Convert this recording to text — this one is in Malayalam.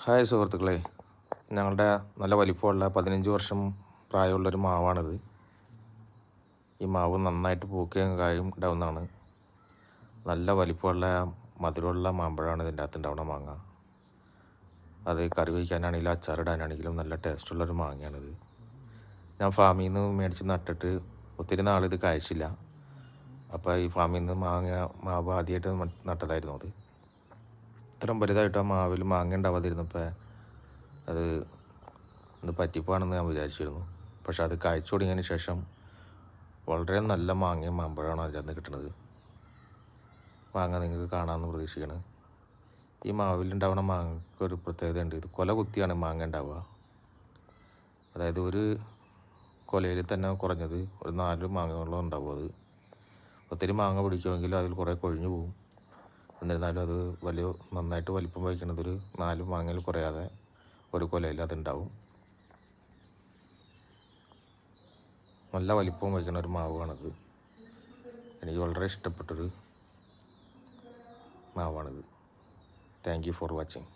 ഹായ് സുഹൃത്തുക്കളെ, ഞങ്ങളുടെ നല്ല വലിപ്പമുള്ള 15 വർഷം പ്രായമുള്ളൊരു മാവാണിത്. ഈ മാവ് നന്നായിട്ട് പൂക്കുകയും കായും ഉണ്ടാവുന്നതാണ്. നല്ല വലിപ്പമുള്ള മധുരമുള്ള മാമ്പഴമാണ് ഇതിൻ്റെ അകത്ത് ഉണ്ടാവുന്ന മാങ്ങ. അത് കറി വയ്ക്കാനാണെങ്കിലും അച്ചാറിടാനാണെങ്കിലും നല്ല ടേസ്റ്റുള്ളൊരു മാങ്ങയാണിത്. ഞാൻ ഫാമിൽ നിന്ന് മേടിച്ച് നട്ടിട്ട് ഒത്തിരി നാളിത് കായ്ച്ചില്ല. അപ്പോൾ ഈ ഫാമിൽ നിന്ന് മാവ് ആദ്യമായിട്ട് നട്ടതായിരുന്നു അത്. ഇത്രയും വലുതായിട്ട് ആ മാവിൽ മാങ്ങ ഉണ്ടാവാതിരുന്നപ്പോൾ അത് ഒന്ന് പറ്റിപ്പാണെന്ന് ഞാൻ വിചാരിച്ചിരുന്നു. പക്ഷെ അത് കായ്ച്ചു തുടങ്ങിയതിന് ശേഷം വളരെ നല്ല മാങ്ങയും മാമ്പഴമാണ് അതിൽ നിന്ന് കിട്ടുന്നത്. മാങ്ങ നിങ്ങൾക്ക് കാണാമെന്ന് പ്രതീക്ഷിക്കണം. ഈ മാവിലുണ്ടാവുന്ന മാങ്ങയ്ക്ക് ഒരു പ്രത്യേകതയുണ്ട്. ഇത് കൊല കുത്തിയാണ് മാങ്ങ ഉണ്ടാവുക. അതായത് ഒരു കൊലയിൽ തന്നെ കുറഞ്ഞത് ഒരു 4 മാങ്ങകളും ഉണ്ടാവും. അത് ഒത്തിരി മാങ്ങ പിടിക്കുമെങ്കിലും അതിൽ കുറേ കൊഴിഞ്ഞു പോകും. എന്നിരുന്നാലും അത് നന്നായിട്ട് വലിപ്പം വയ്ക്കുന്നത് ഒരു 4 മാങ്ങയിൽ കുറയാതെ ഒരു കൊലയിൽ അതുണ്ടാവും. നല്ല വലിപ്പം വയ്ക്കുന്ന ഒരു മാവാണിത്. എനിക്ക് വളരെ ഇഷ്ടപ്പെട്ടൊരു മാവാണിത്. Thank you for watching.